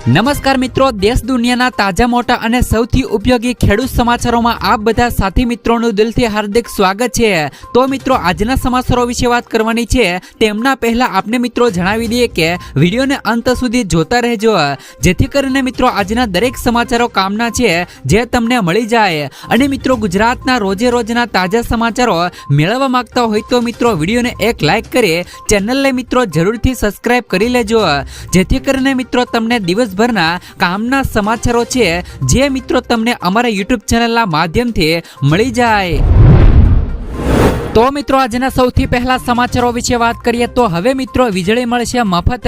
નમસ્કાર મિત્રો, દેશ દુનિયાના તાજા મોટા અને સૌથી ઉપયોગી ખેડૂત સમાચારોમાં આપ બધા સાથી મિત્રોનું દિલથી હાર્દિક સ્વાગત છે। તો મિત્રો, આજના સમાચારો વિશે વાત કરવાની છે તેમના પહેલા આપને મિત્રો જણાવી દઈએ કે વિડીયોને અંત સુધી જોતા રહેજો, જેથી કરીને મિત્રો આજના દરેક સમાચારો કામના છે જે તમને મળી જાય। અને મિત્રો, ગુજરાતના રોજે રોજના તાજા સમાચારો મેળવવા માંગતા હોય તો મિત્રો વિડીયોને એક લાઈક કરી ચેનલને મિત્રો જરૂરથી સબસ્ક્રાઇબ કરી લેજો, જેથી કરીને મિત્રો તમને દિવસભરના કામના સમાચારો છે જે મિત્રો તમને અમારા YouTube ચેનલના માધ્યમથી મળી જાય। તો મિત્રો, આજના સૌથી પહેલા સમાચારો વિશે વાત કરીએ તો હવે મિત્રો વીજળી મળશે મફત।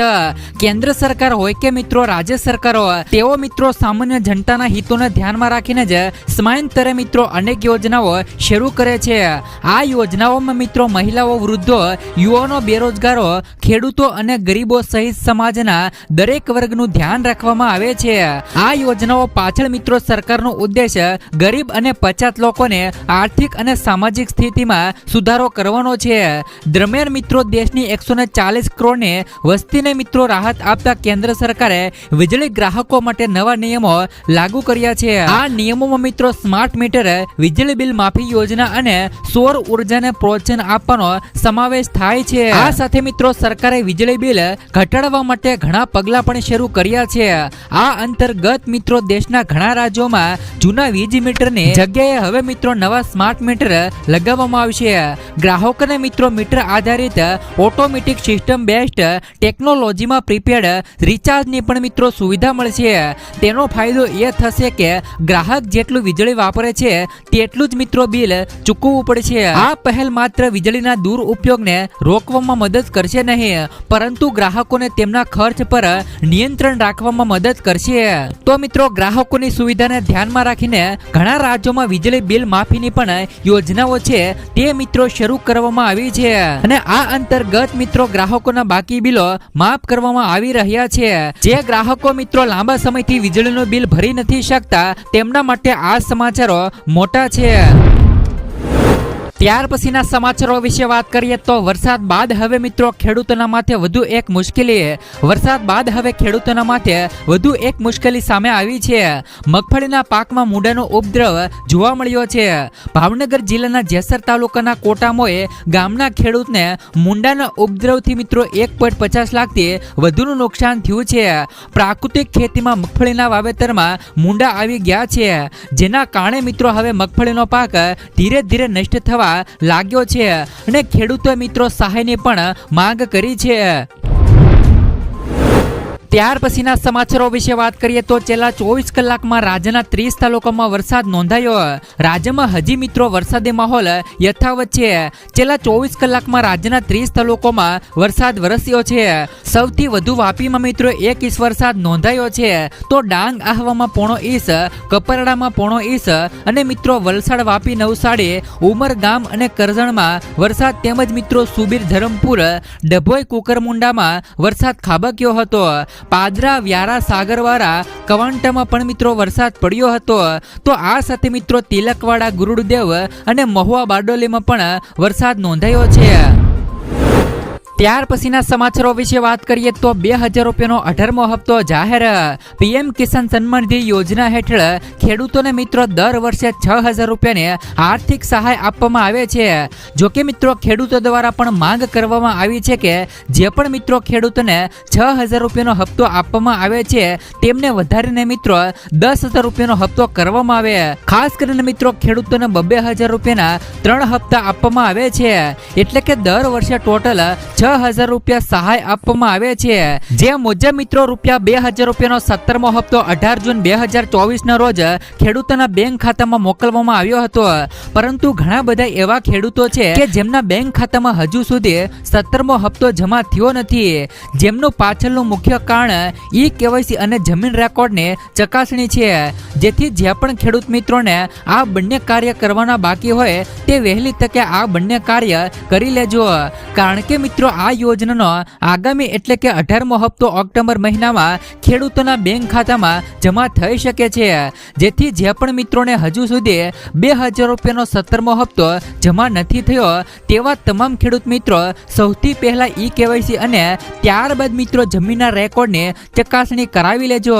કેન્દ્ર સરકાર હોય કે મિત્રો રાજ્ય સરકારો, તેઓ મિત્રો સામાન્ય જનતાના હિતોને ધ્યાનમાં રાખીને જ સમયાંતરે મિત્રો અનેક યોજનાઓ શરૂ કરે છે। આ યોજનાઓમાં મિત્રો મહિલાઓ, વૃદ્ધો, યુવાનો, બેરોજગારો, ખેડૂતો અને ગરીબો સહિત સમાજના દરેક વર્ગનું ધ્યાન રાખવામાં આવે છે। આ યોજનાઓ પાછળ મિત્રો સરકારનો ઉદ્દેશ ગરીબ અને પછાત લોકોને આર્થિક અને સામાજિક સ્થિતિમાં સુધારો કરવાનો છે। દરમિયાન મિત્રો દેશની 140 કરોડની વસ્તીને મિત્રો રાહત આપતા કેન્દ્ર સરકારે વીજળી ગ્રાહકો માટે નવા નિયમો લાગુ કર્યા છે। આ નિયમોમાં મિત્રો સ્માર્ટ મીટર, વીજળી બિલ માફી યોજના અને સૌર ઉર્જાને પ્રોત્સાહન આપવાનો સમાવેશ થાય છે। આ સાથે મિત્રો સરકારે વીજળી બિલ ઘટાડવા માટે ઘણા પગલાં પણ શરૂ કર્યા છે। આ અંતર્ગત મિત્રો દેશના ઘણા રાજ્યોમાં જૂના વીજ મીટરની જગ્યાએ હવે મિત્રો નવા સ્માર્ટ મીટર લગાવવામાં આવશે। ગ્રાહકોને મિત્રો મીટર આધારિત ઓટોમેટિક સિસ્ટમ બેસ્ડ ટેકનોલોજીમાં પ્રીપેડ રિચાર્જની પણ મિત્રો સુવિધા મળશે। તેનો ફાયદો એ થશે કે ગ્રાહક જેટલું વીજળી વાપરે છે તેટલું જ મિત્રો બિલ ચૂકવવું પડશે। આ પહેલ માત્ર વીજળીના દુરુપયોગને રોકવામાં મદદ કરશે નહીં, પરંતુ ગ્રાહકોને તેમના ખર્ચ પર નિયંત્રણ રાખવામાં મદદ કરશે। તો મિત્રો, ગ્રાહકોની સુવિધાને ધ્યાનમાં રાખીને ઘણા રાજ્યોમાં વીજળી બિલ માફીની પણ યોજનાઓ છે તે મિત્રો શરૂ કરવામાં આવી છે, અને આ અંતર્ગત મિત્રો ગ્રાહકોના બાકી બિલો માફ કરવામાં આવી રહ્યા છે। જે ગ્રાહકો મિત્રો લાંબા સમયથી વીજળીનું બિલ ભરી નથી શકતા તેમના માટે આ સમાચારો મોટા છે। ત્યાર પછીના સમાચારો વિશે વાત કરીએ તો વરસાદ બાદ હવે મિત્રો ખેડૂતોના માથે વધુ એક મુશ્કેલી સામે આવી છે। મગફળીના પાકમાં મૂંડાનો ઉપદ્રવ જોવા મળ્યો છે। ભાવનગર જિલ્લાના જેસર તાલુકાના કોટામોએ ગામના ખેડૂતને મૂંડાના ઉપદ્રવથી મિત્રો 1.50 લાખથી વધુનું નુકસાન થયું છે। પ્રાકૃતિક ખેતીમાં મગફળીના વાવેતરમાં મૂંડા આવી ગયા છે, જેના કારણે મિત્રો હવે મગફળીનો પાક ધીરે ધીરે નષ્ટ થવા લાગ્યો છે, અને ખેડૂતો મિત્રો સહાયની પણ માંગ કરી છે। ત્યાર પછીના સમાચારો વિશે વાત કરીએ તો છેલ્લા 24 કલાકમાં રાજ્યના 30 તાલુકામાં વરસાદ નોંધાયો। રાજ્યમાં હજી મિત્રો વરસાદી માહોલ યથાવત છે। છેલ્લા 24 કલાકમાં રાજ્યના 30 તાલુકામાં વરસાદ વરસ્યો છે। સૌથી વધુ વાપીમાં મિત્રો 1 ઇંચ વરસાદ નોંધાયો છે, તો ડાંગ આહવામાં 0.5 ઇંચ, કપરાડામાં 0.5 ઇંચ, અને મિત્રો વલસાડ, વાપી, નવસારી, ઉમરગામ અને કરજણમાં વરસાદ તેમજ મિત્રો સુબીર, ધરમપુર, ડભોઈ, કુકરમુંડામાં વરસાદ ખાબક્યો હતો। પાદરા, વ્યારા, સાગરવાડા, કવાંટામાં પણ મિત્રો વરસાદ પડ્યો હતો। તો આ સાથે મિત્રો તિલકવાડા, ગુરુદેવ અને મહુવા, બારડોલીમાં પણ વરસાદ નોંધાયો છે। ત્યાર પછીના સમાચારો વિશે વાત કરીએ તો 2000 રૂપિયાનો 18મો હપ્તો જાહેર। પીએમ કિસાન સન્માન નિધિ યોજના હેઠળ ખેડૂતોને મિત્રો દર વર્ષે 6000 રૂપિયાની આર્થિક સહાય આપવામાં આવે છે। જોકે મિત્રો ખેડૂતો દ્વારા પણ માંગ કરવામાં આવી છે કે જે પણ મિત્રો ખેડૂતોને 6000 રૂપિયાનો હપ્તો આપવામાં આવે છે તેમને વધારીને મિત્રો 10000 રૂપિયાનો હપ્તો કરવામાં આવે। ખાસ કરીને મિત્રો ખેડૂતોને 2000 રૂપિયાના 3 હપ્તા આપવામાં આવે છે, એટલે કે દર વર્ષે ટોટલ 6000 રૂપિયા સહાય આપવામાં આવે છે। જે મુજબ મિત્રો ₹2000 રૂપિયાનો 17મો હપ્તો 18 જૂન 2024 ના રોજ ખેડૂતોના બેંક ખાતામાં મોકલવામાં આવ્યો હતો, પરંતુ ઘણા બધા એવા ખેડૂતો છે કે જેમના બેંક ખાતામાં હજુ સુધી 17મો હપ્તો જમા થયો નથી, જેમનું પાછળનું મુખ્ય કારણ KYC અને જમીન રેકોર્ડની ચકાસણી છે। જેથી જે પણ ખેડૂત મિત્રોને આ બંને કાર્ય કરવાના બાકી હોય તે વહેલી તકે આ બંને કાર્ય કરી લેજો, કારણ કે મિત્રો આ યોજનાનો આગામી એટલે કે 18મો હપ્તો ઓક્ટોબર મહિનામાં ખેડૂતોના બેંક ખાતામાં જમા થઈ શકે છે, જેથી જે પણ મિત્રોને હજુ સુધી 2000 રૂપિયાનો 17મો હપ્તો જમા નથી થયો તેવા તમામ ખેડૂત મિત્રો સૌથી પહેલા ઈ-કેવાયસી અને ત્યારબાદ મિત્રો જમીનના રેકોર્ડની ચકાસણી કરાવી લેજો.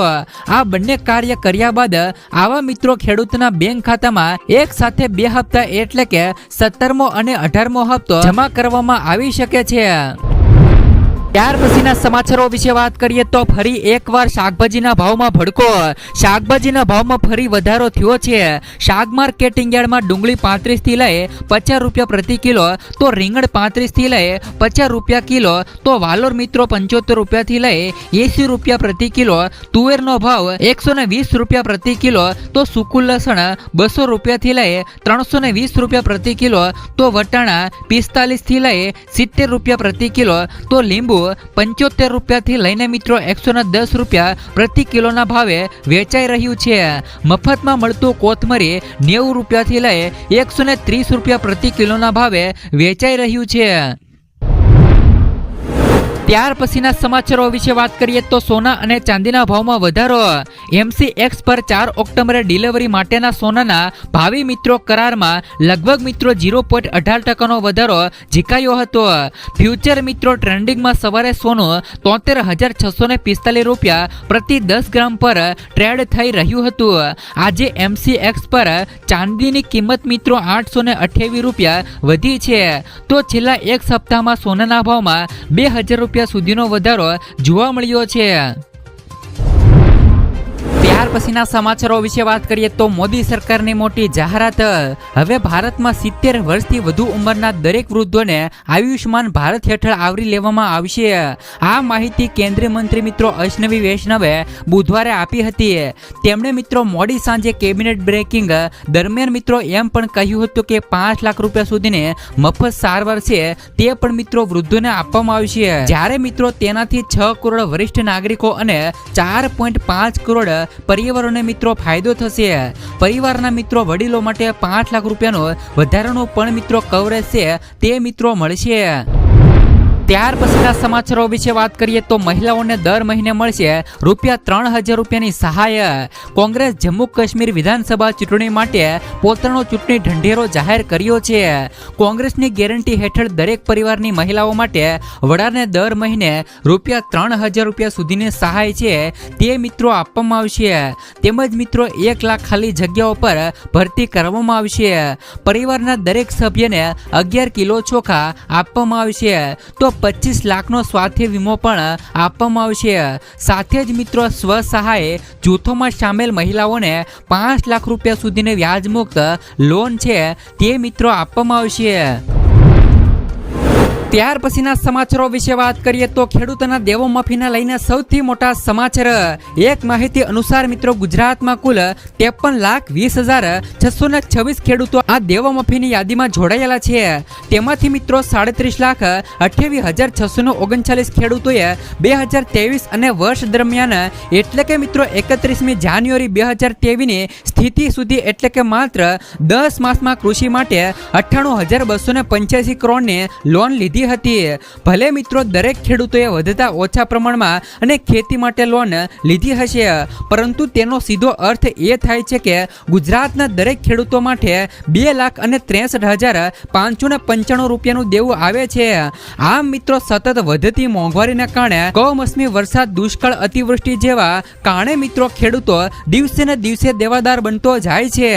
આ બંને કાર્ય કર્યા બાદ આવા મિત્રો ખેડૂતના બેંક ખાતામાં એક સાથે 2 હપ્તા એટલે કે 17મો અને 18મો હપ્તો જમા કરવામાં આવી શકે છે. ત્યાર પછીના સમાચારો વિશે વાત કરીએ તો ફરી એકવાર શાકભાજીના ભાવમાં ભડકો. શાકભાજીના ભાવમાં ફરી વધારો થયો છે. શાક માર્કેટિંગ યાર્ડમાં ડુંગળી 35 થી લઈ 50 રૂપિયા પ્રતિ કિલો, તો રીંગણ 35 થી લઈ 50 રૂપિયા કિલો, તો વાલોર મિત્રો 75 રૂપિયાથી લઈ 80 રૂપિયા પ્રતિ કિલો, તુવેરનો ભાવ 120 રૂપિયા પ્રતિ કિલો, તો સૂકું લસણ 200 રૂપિયાથી લઈ 320 રૂપિયા પ્રતિ કિલો, તો વટાણા 45 થી લઈ 70 રૂપિયા પ્રતિ કિલો, તો લીંબુ 75 રૂપિયાથી લઈને મિત્રો 110 રૂપિયા પ્રતિ કિલોના ભાવે વેચાઈ રહ્યું છે. મફતમાં મળતું કોથમરી 90 રૂપિયાથી લઈ 130 રૂપિયા પ્રતિ કિલોના ભાવે વેચાઈ રહ્યું છે. ત્યાર પછીના સમાચારો વિશે વાત કરીએ તો સોના અને ચાંદીના ભાવમાં વધારો. MCX પર 4 ઓક્ટોબરે ડિલિવરી માટેના સોનાના ભાવિ મિત્રો કરારમાં લગભગ મિત્રો 0.18% વધારો ઝીકાયો હતો. ફ્યુચર મિત્રો ટ્રેન્ડિંગમાં સવારે સોનું 73,645 રૂપિયા પ્રતિ 10 ગ્રામ પર ટ્રેડ થઈ રહ્યું હતું. આજે MCX પર ચાંદીની કિંમત મિત્રો 828 રૂપિયા વધી છે. તો છેલ્લા એક સપ્તાહમાં સોનાના ભાવમાં 2000 રૂપિયા સુધીનો વધારો જોવા મળ્યો છે. ત્યાર પછીના સમાચારો વિશે વાત કરીએ તો મોદી સરકારની મોટી જાહેરાત. હવે ભારતમાં 70 વર્ષથી વધુ ઉંમરના દરેક વૃદ્ધોને આયુષ્માન ભારત હેઠળ આવરી લેવામાં આવશે. આ માહિતી કેન્દ્રીય મંત્રી મિત્રો અશ્વિની વૈષ્ણવે બુધવારે આપી હતી. તેમણે મિત્રો મોડી સાંજે કેબિનેટ બ્રેકિંગ દરમિયાન મિત્રો એમ પણ કહ્યું હતું કે 5 લાખ રૂપિયા સુધીની મફત સારવાર છે તે પણ મિત્રો વૃદ્ધોને આપવામાં આવશે. જ્યારે મિત્રો તેનાથી 6 કરોડ વરિષ્ઠ નાગરિકો અને 4.5 કરોડ પરિવારોને મિત્રો ફાયદો થશે. પરિવારના મિત્રો વડીલો માટે 5 લાખ રૂપિયાનો વધારાનો પણ મિત્રો કવરેજ છે તે મિત્રો મળશે. ત્યાર પછીના સમાચારો વિશે વાત કરીએ તો મહિલાઓને દર મહિને મળશે ₹3000 રૂપિયાની સહાય. કોંગ્રેસ જમ્મુ કાશ્મીર વિધાનસભા ચૂંટણી માટે પોતાનો ચૂંટણી ઢંઢેરો જાહેર કર્યો છે. કોંગ્રેસની ગેરંટી હેઠળ દરેક પરિવારની મહિલાઓ માટે વડાને દર મહિને ₹3000 રૂપિયા સુધીની સહાય છે તે મિત્રો આપવામાં આવશે. તેમજ મિત્રો 1 લાખ ખાલી જગ્યાઓ પર ભરતી કરવામાં આવશે. પરિવારના દરેક સભ્યને 11 કિલો ચોખા આપવામાં આવશે. તો 25 લાખનો સ્વાસ્થ્ય વીમો પણ આપવામાં આવશે. સાથે જ મિત્રો સ્વસહાય જૂથોમાં સામેલ મહિલાઓને 5 લાખ રૂપિયા સુધીની વ્યાજમુક્ત લોન છે તે મિત્રો આપવામાં આવશે. ત્યાર પછીના સમાચારો વિશે વાત કરીએ તો ખેડૂતોના દેવો માફીના લઈને સૌથી મોટા સમાચાર. એક માહિતી અનુસાર મિત્રો ગુજરાતમાં કુલ 53,20,626 ખેડૂતો આ દેવો માફીની યાદીમાં જોડાયેલા છે. તેમાંથી મિત્રો 37,28,639 ખેડૂતોએ 2023 અને વર્ષ દરમિયાન એટલે કે મિત્રો 31મી જાન્યુઆરી 2023ની સ્થિતિ સુધી એટલે કે માત્ર 10 માસમાં કૃષિ માટે 98,285 કરોડની લોન લીધી હતી. ભલે મિત્રો દરેક ખેડૂતોએ વધતા ઓછા પ્રમાણમાં અને ખેતી માટે લોન લીધી હશે, પરંતુ તેનો સીધો અર્થ એ થાય છે કે ગુજરાતના દરેક ખેડૂતો માટે 2,63,595 રૂપિયાનું દેવું આવે છે. આમ મિત્રો સતત વધતી મોંઘવારીને કારણે કમોસમી વરસાદ, દુષ્કાળ, અતિવૃષ્ટિ જેવા કારણે મિત્રો ખેડૂતો દિવસે ને દિવસે દેવાદાર બનતો જાય છે.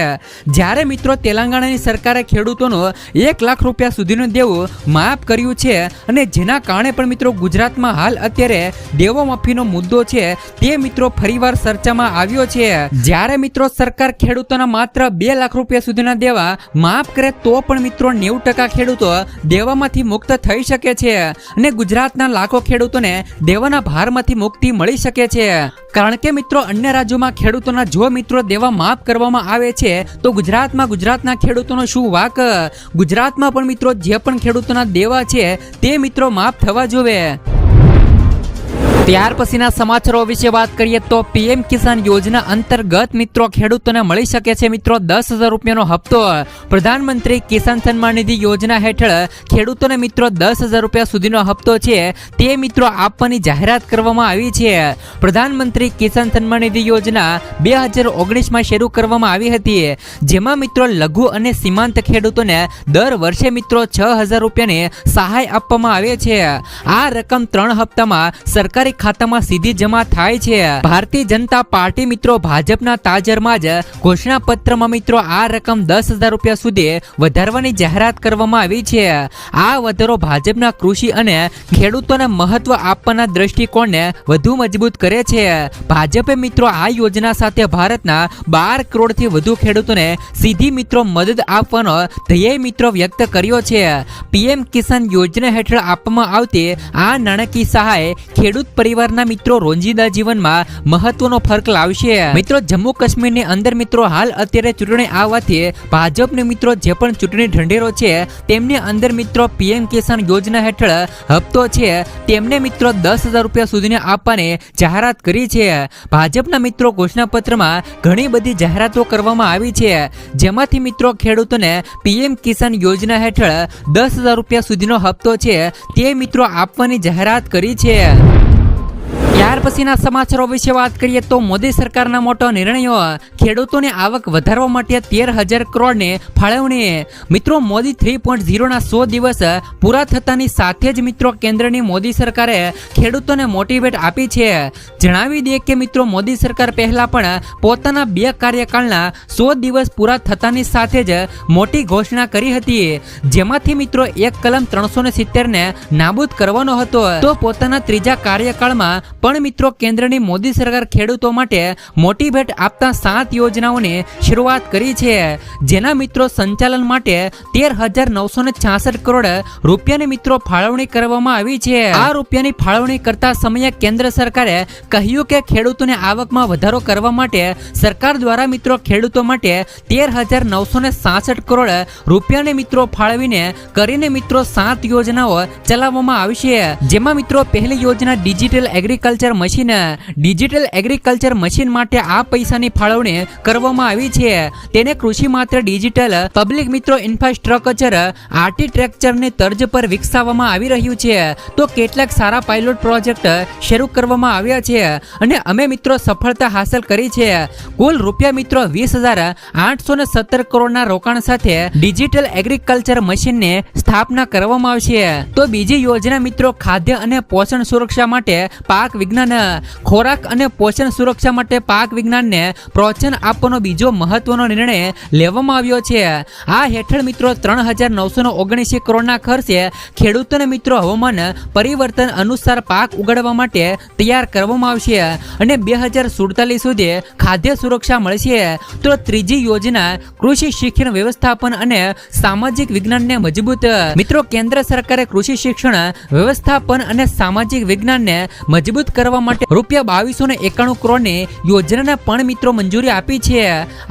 જ્યારે મિત્રો તેલંગાણાની સરકારે ખેડૂતોનું 1 લાખ રૂપિયા સુધીનું દેવું માફ કર્યું છે અને જેના કારણે પણ મિત્રો ગુજરાતમાં હાલ અત્યારે દેવો માફીનો મુદ્દો છે તે મિત્રો ફરીવાર ચર્ચામાં આવ્યો છે. જ્યારે મિત્રો સરકાર ખેડૂતોના માત્ર 2 લાખ રૂપિયા સુધીના દેવા માફ કરે તો પણ મિત્રો 90% ખેડૂતો દેવામાંથી મુક્ત થઈ શકે છે અને ગુજરાતના લાખો ખેડૂતોને દેવાના ભારમાંથી મુક્તિ મળી શકે છે. કારણ કે મિત્રો અન્ય રાજ્યોમાં ખેડૂતોના જો મિત્રો દેવા માફ કરવામાં આવે છે તો ગુજરાતના ખેડૂતોનો શું વાક. ગુજરાતમાં પણ મિત્રો જે પણ ખેડૂતોના દેવા છે તે મિત્રો માફ થવા જોવે. ત્યાર પછીના સમાચારો વિશે વાત કરીએ તો પીએમ કિસાન યોજના અંતર્ગત મિત્રો ખેડૂતોને મળી શકે છે મિત્રો 10,000 રૂપિયાનો હપ્તો. પ્રધાનમંત્રી કિસાન સન્માન નિધિ યોજના હેઠળ ખેડૂતોને મિત્રો 10,000 રૂપિયા સુધીનો હપ્તો છે તે મિત્રો આપવાની જાહેરાત કરવામાં આવી છે. પ્રધાનમંત્રી કિસાન સન્માન નિધિ યોજના 2019માં શરૂ કરવામાં આવી હતી, જેમાં મિત્રો લઘુ અને સીમાંત ખેડૂતોને દર વર્ષે મિત્રો 6,000 રૂપિયાની સહાય આપવામાં આવે છે. આ રકમ 3 હપ્તામાં સરકારી ખાતામાં સીધી જમા થાય છે. ભારતીય જનતા પાર્ટી મિત્રો ભાજપના તાજેતરમાં જ ઘોષણા પત્રમાં મિત્રો આ રકમ 10,000 રૂપિયા સુધી વધારવાની જાહેરાત કરવામાં આવી છે. આ વધારો ભાજપના કૃષિ અને ખેડૂતોને મહત્વ આપવાના દ્રષ્ટિકોણને વધુ મજબૂત કરે છે. ભાજપે મિત્રો આ યોજના સાથે ભારતના 12 કરોડથી વધુ ખેડૂતોને સીધી મિત્રો મદદ આપવાનો ધ્યેય મિત્રો વ્યક્ત કર્યો છે. પીએમ કિસાન યોજના હેઠળ આપવામાં આવતી આ નાણાકીય સહાય ખેડૂત પરિવારના મિત્રો રોજિંદા જીવનમાં મહત્વનો ફરક લાવશે. મિત્રો જમ્મુ કાશ્મીરની અંદર મિત્રો હાલ અત્યારે ચૂંટણી આવવાથી ભાજપને મિત્રો જે પણ ચૂંટણી ઢંઢેરો છે તેમની અંદર મિત્રો પીએમ કિસાન યોજના હેઠળ હપ્તો છે તેમને મિત્રો 10,000 રૂપિયા સુધીને આપવાની જાહેરાત કરી છે. ભાજપના મિત્રો ઘોષણાપત્રમાં ઘણી બધી જાહેરાતો કરવામાં આવી છે, જેમાંથી મિત્રો ખેડૂતોને પીએમ કિસાન યોજના હેઠળ 10,000 રૂપિયા સુધીનો હપ્તો છે તે મિત્રો આપવાની જાહેરાત કરી છે. ત્યાર પછીના સમાચારો વિશે વાત કરીએ તો મોદી સરકારના મોટો નિર્ણયો. ખેડૂતોની આવક વધારવા માટે 13,000 કરોડની ફાળવણી. મિત્રો મોદી 3.0ના 100 દિવસ પૂરા થતાની સાથે જ મિત્રો કેન્દ્રની મોદી સરકારે ખેડૂતોને મોટિવેટ આપી છે. જણાવી દઈએ કે મિત્રો મોદી સરકાર પહેલા પણ પોતાના 2 કાર્યકાળના 100 દિવસ પૂરા થતાની સાથે જ મોટી ઘોષણા કરી હતી, જેમાંથી મિત્રો એક કલમ 370ને નાબૂદ કરવાનો હતો. તો પોતાના ત્રીજા કાર્યકાળમાં પણ મિત્રો કેન્દ્રની મોદી સરકાર ખેડૂતો માટે મોટી ભેટ આપતા 7 યોજનાઓની શરૂઆત કરી છે, જેના મિત્રો સંચાલન માટે 13,966 કરોડ રૂપિયાની મિત્રો ફાળવણી કરવામાં આવી છે. આ રૂપિયાની ફાળવણી કરતા સમયે કેન્દ્ર સરકારે કહ્યું કે ખેડૂતોની આવકમાં વધારો કરવા માટે સરકાર દ્વારા મિત્રો ખેડૂતો માટે 13,966 કરોડ રૂપિયાની મિત્રો ફાળવીને કરીને મિત્રો 7 યોજનાઓ ચલાવવામાં આવશે. જેમાં મિત્રો પહેલી યોજના digital agriculture machine. Digital agriculture machine માટે આ પૈસાની ફાળવણી કરવામાં આવી છે. તેને કૃષિ માત્ર ડિજિટલ પબ્લિક મિત્રો ઇન્ફ્રાસ્ટ્રક્ચર આર્કિટેક્ચરની તર્જ પર વિકસાવવામાં આવી રહ્યું છે. તો કેટલાક સારા પાયલોટ પ્રોજેક્ટ શરૂ કરવામાં આવ્યા છે અને અમે મિત્રો સફળતા હાંસલ કરી છે. કુલ રૂપિયા મિત્રો 20,817 કરોડના રોકાણ સાથે ડિજિટલ એગ્રીકલ્ચર મશીનની સ્થાપના કરવામાં આવશે. તો બીજી યોજના મિત્રો ખાદ્ય અને પોષણ સુરક્ષા માટે પાક વિજ્ઞાન. ખોરાક અને પોષણ સુરક્ષા માટે પાક વિજ્ઞાનને પ્રોત્સાહન આપવાનો બીજો મહત્વનો નિર્ણય લેવામાં આવ્યો છે. આ હેઠળ મિત્રો 3,979 કરોડના ખર્ચે ખેડૂતોને મિત્રો હવામાન પરિવર્તન અનુસાર પાક ઉગાડવા માટે તૈયાર કરવામાં આવશે અને 2047 સુધી ખાદ્ય સુરક્ષા મળશે. તો ત્રીજી યોજના કૃષિ શિક્ષણ વ્યવસ્થાપન અને સામાજિક વિજ્ઞાનને મજબૂત. મિત્રો કેન્દ્ર સરકારે કૃષિ શિક્ષણ વ્યવસ્થાપન અને સામાજિક વિજ્ઞાનને મજબૂત કરવા માટે રૂપિયા 2,291 કરોડની યોજનાને પણ મિત્રો મંજૂરી આપી છે.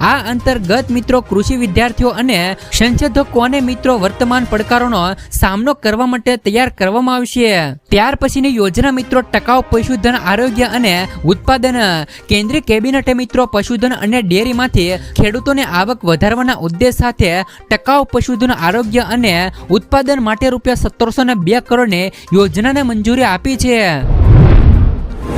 આ અંતર્ગત મિત્રો કૃષિ વિદ્યાર્થીઓ અને સંશોધકોને મિત્રો વર્તમાન પડકારોનો સામનો કરવા માટે તૈયાર કરવામાં આવશે. ત્યાર પછીની યોજના મિત્રો ટકાઉ પશુધન આરોગ્ય અને ઉત્પાદન. કેન્દ્રીય કેબિનેટે મિત્રો પશુધન અને ડેરીમાંથી ખેડૂતોની આવક વધારવાના ઉદ્દેશ સાથે ટકાઉ પશુધન આરોગ્ય અને ઉત્પાદન માટે રૂપિયા 1,702 કરોડની યોજનાને મંજૂરી આપી છે.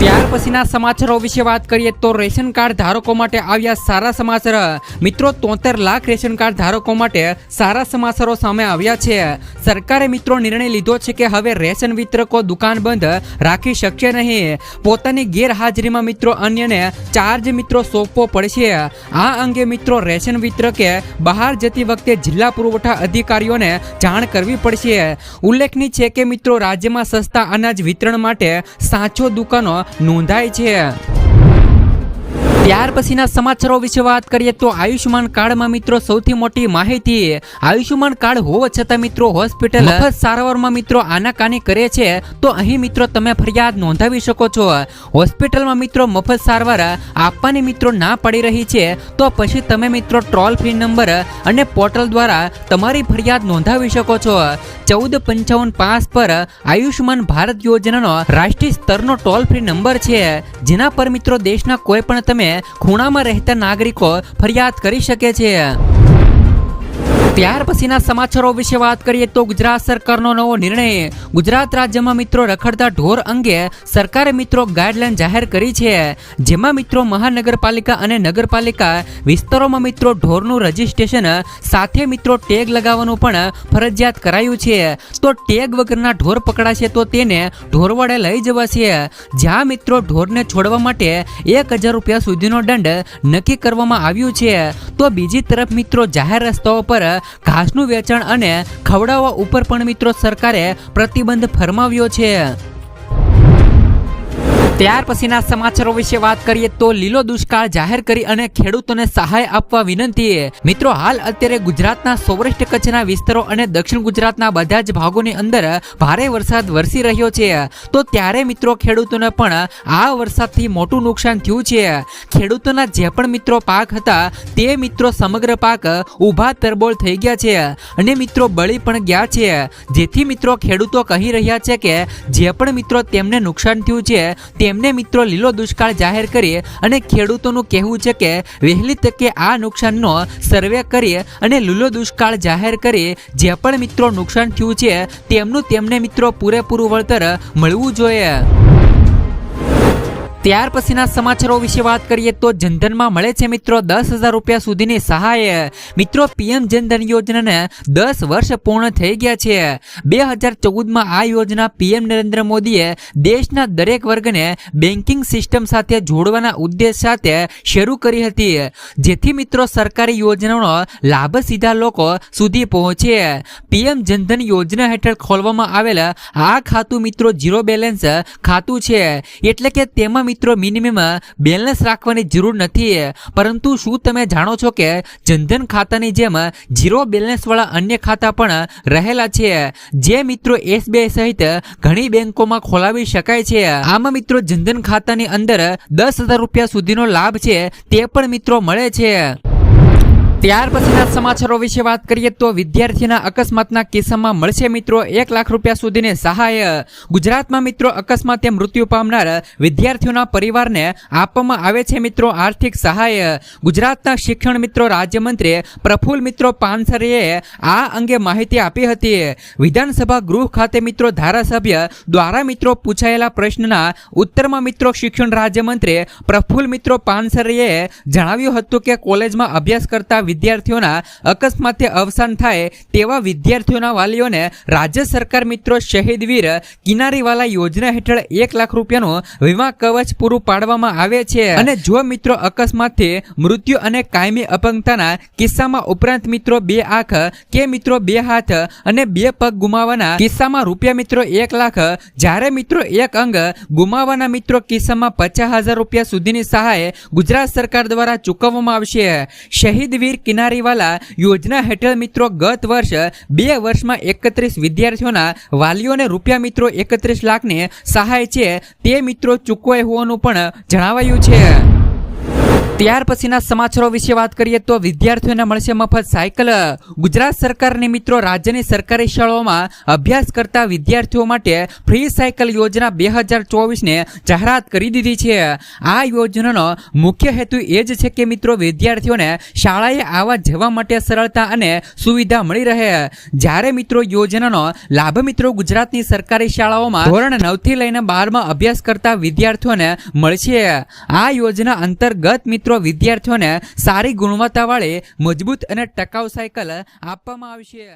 ત્યાર પછીના સમાચારો વિશે વાત કરીએ તો રેશન કાર્ડ ધારકો માટે આવ્યા સારા સમાચાર. મિત્રો 73 લાખ રેશન કાર્ડ ધારકો માટે સારા સમાચારો સામે આવ્યા છે. સરકારે મિત્રો નિર્ણય લીધો છે કે હવે રેશન વિતરકો દુકાન બંધ રાખી શકશે નહીં. પોતાની ગેરહાજરીમાં મિત્રો અન્યને ચાર્જ મિત્રો સોંપવો પડશે. આ અંગે મિત્રો રેશન વિતરકે બહાર જતી વખતે જિલ્લા પુરવઠા અધિકારીઓને જાણ કરવી પડશે. ઉલ્લેખનીય છે કે મિત્રો રાજ્યમાં સસ્તા અનાજ વિતરણ માટે 700 દુકાનો નોંધાય છે. ત્યાર પછીના સમાચારો વિશે વાત કરીએ તો આયુષ્યમાન કાર્ડમાં મિત્રો સૌથી મોટી માહિતી, આયુષ્યમાન કાર્ડ હોવા છતાં મિત્રો હોસ્પિટલ મફત સારવારમાં મિત્રો આનાકાની કરે છે તો અહીં મિત્રો તમે ફરિયાદ નોંધાવી શકો છો. હોસ્પિટલમાં મિત્રો મફત સારવાર આપવાની મિત્રો ના પડી રહી છે તો પછી તમે મિત્રો ટોલ ફ્રી નંબર અને પોર્ટલ દ્વારા તમારી ફરિયાદ નોંધાવી શકો છો. 1455 પર આયુષ્યમાન ભારત યોજનાનો રાષ્ટ્રીય સ્તરનો ટોલ ફ્રી નંબર છે જેના પર મિત્રો દેશના કોઈ પણ તમે ખૂણામાં રહેતા નાગરિકો ફરિયાદ કરી શકે છે. ત્યાર પછીના સમાચારો વિશે વાત કરીએ તો ગુજરાત સરકારનો નવો નિર્ણય, ગુજરાત રાજ્યમાં મિત્રો રખડતા ઢોર અંગે સરકારે મિત્રો ગાઈડલાઈન જાહેર કરી છે જેમાં મિત્રો મહાનગરપાલિકા અને નગરપાલિકા વિસ્તારોમાં મિત્રો ઢોરનું રજીસ્ટ્રેશન સાથે મિત્રો ટેગ લગાવવાનું પણ ફરજિયાત કરાયું છે. તો ટેગ વગરના ઢોર પકડાશે તો તેને ઢોરવાડે લઈ જવાશે, જ્યાં મિત્રો ઢોરને છોડવા માટે 1000 રૂપિયા સુધીનો દંડ નક્કી કરવામાં આવ્યું છે. તો બીજી તરફ મિત્રો જાહેર રસ્તાઓ પર ઘાસનું વેચાણ અને ખવડાવવા ઉપર પણ મિત્રો સરકારે પ્રતિબંધ ફરમાવ્યો છે. ત્યાર પછીના સમાચારો વિશે વાત કરીએ તો લીલો દુષ્કાળ જાહેર કરી અને ખેડૂતોને સહાય આપવા વિનંતી. મિત્રો હાલ અત્યારે ગુજરાતના સૌરાષ્ટ્ર કચ્છના વિસ્તારો અને દક્ષિણ ગુજરાતના બધા જ ભાગોની અંદર ભારે વરસાદ વરસી રહ્યો છે તો ત્યારે મિત્રો ખેડૂતોને પણ આ વરસાદથી મોટું નુકસાન થયું છે. ખેડૂતોના જે પણ મિત્રો પાક હતા તે મિત્રો સમગ્ર પાક ઊભા તરબોળ થઈ ગયા છે અને મિત્રો બળી પણ ગયા છે, જેથી મિત્રો ખેડૂતો કહી રહ્યા છે કે જે પણ મિત્રો તેમને નુકસાન થયું છે તેમને મિત્રો લીલો દુષ્કાળ જાહેર કરી અને ખેડૂતોનું કહેવું છે કે વહેલી તકે આ નુકસાનનો સર્વે કરી અને લીલો દુષ્કાળ જાહેર કરી જે પણ મિત્રો નુકસાન થયું છે તેમનું તેમને મિત્રો પૂરેપૂરું વળતર મળવું જોઈએ. ત્યાર પછીના સમાચારો વિશે વાત કરીએ તો જનધનમાં મળે છે મિત્રો 10,000 રૂપિયા સુધીની સહાય. મિત્રો પીએમ જનધન યોજનાને 10 વર્ષ પૂર્ણ થઈ ગયા છે. 2014માં આ યોજના પીએમ નરેન્દ્ર મોદીએ દેશના દરેક વર્ગને બેન્કિંગ સિસ્ટમ સાથે જોડવાના ઉદ્દેશ સાથે શરૂ કરી હતી, જેથી મિત્રો સરકારી યોજનાનો લાભ સીધા લોકો સુધી પહોંચે. પીએમ જનધન યોજના હેઠળ ખોલવામાં આવેલ આ ખાતું મિત્રો ઝીરો બેલેન્સ ખાતું છે, એટલે કે તેમાં મિત્રો મિનિમમ બેલેન્સ રાખવાની જરૂર નથી. પરંતુ શું તમે જાણો છો કે જનધન ખાતાની જેમ ઝીરો બેલેન્સ વાળા અન્ય ખાતા પણ રહેલા છે જે મિત્રો SBI સહિત ઘણી બેંકોમાં ખોલાવી શકાય છે. આમાં મિત્રો જનધન ખાતાની અંદર 10,000 રૂપિયા સુધીનો લાભ છે તે પણ મિત્રો મળે છે. ત્યાર પછીના સમાચારો વિશે વાત કરીએ તો વિદ્યાર્થીના અકસ્માતના કિસ્સામાં મળશે મિત્રો 1 લાખ રૂપિયા સુધીની સહાય. ગુજરાતમાં મિત્રો અકસ્માતે મૃત્યુ પામનાર વિદ્યાર્થીઓના પરિવારને આપવામાં આવે છે મિત્રો આર્થિક સહાય. ગુજરાતના શિક્ષણ મિત્રો રાજ્યમંત્રી પ્રફુલ્લ મિત્રો પાનસરેએ આ અંગે માહિતી આપી હતી. વિધાનસભા ગૃહ ખાતે મિત્રો ધારાસભ્ય દ્વારા મિત્રો પૂછાયેલા પ્રશ્નના ઉત્તરમાં મિત્રો શિક્ષણ રાજ્યમંત્રી પ્રફુલ્લ મિત્રો પાનસરેએ જણાવ્યું હતું કે કોલેજમાં અભ્યાસ કરતા વિદ્યાર્થીઓના અકસ્માતે અવસાન થાય તેવા વિદ્યાર્થીઓના વાલીઓને રાજ્ય સરકાર મિત્રો શહીદ વીર કિનારીવાલા યોજના હેઠળ 1 લાખ રૂપિયાનું વીમા કવચ પૂરું પાડવામાં આવે છે. અને જો મિત્રો અકસ્માતથી મૃત્યુ અને કાયમી અપંગતાના કિસ્સામાં ઉપરાંત મિત્રો 2 આંખ કે મિત્રો 2 હાથ અને 2 પગ ગુમાવવાના કિસ્સામાં રૂપિયા મિત્રો 1 લાખ, જ્યારે મિત્રો 1 અંગ ગુમાવવાના મિત્રો કિસ્સામાં 50,000 રૂપિયા સુધીની સહાય ગુજરાત સરકાર દ્વારા ચૂકવવામાં આવશે. શહીદ વીર કિનારીવાલા યોજના હેઠળ મિત્રો ગત વર્ષ 2 વર્ષમાં 31 વિદ્યાર્થીઓના વાલીઓને રૂપિયા મિત્રો 31 લાખની સહાય છે તે મિત્રો ચૂકવાઈ હોવાનું પણ જણાવાયું છે. ત્યાર પછીના સમાચારો વિશે વાત કરીએ તો વિદ્યાર્થીઓને મળશે મફત સાયકલ. ગુજરાત સરકારની મિત્રો રાજ્યની સરકારી શાળાઓમાં અભ્યાસ કરતા વિદ્યાર્થીઓ માટે ફ્રી સાયકલ યોજના 2024ને જાહેરાત કરી દીધી છે. આ યોજનાનો મુખ્ય હેતુ એ જ છે કે મિત્રો વિદ્યાર્થીઓને શાળાએ આવવા જવા માટે સરળતા અને સુવિધા મળી રહે. જ્યારે મિત્રો યોજનાનો લાભ મિત્રો ગુજરાતની સરકારી શાળાઓમાં ધોરણ 9 થી લઈને 12માં અભ્યાસ કરતા વિદ્યાર્થીઓને મળશે. આ યોજના અંતર્ગત મિત્રો વિદ્યાર્થીઓને સારી ગુણવત્તાવાળી મજબૂત અને ટકાઉ સાયકલ આપવામાં આવશે.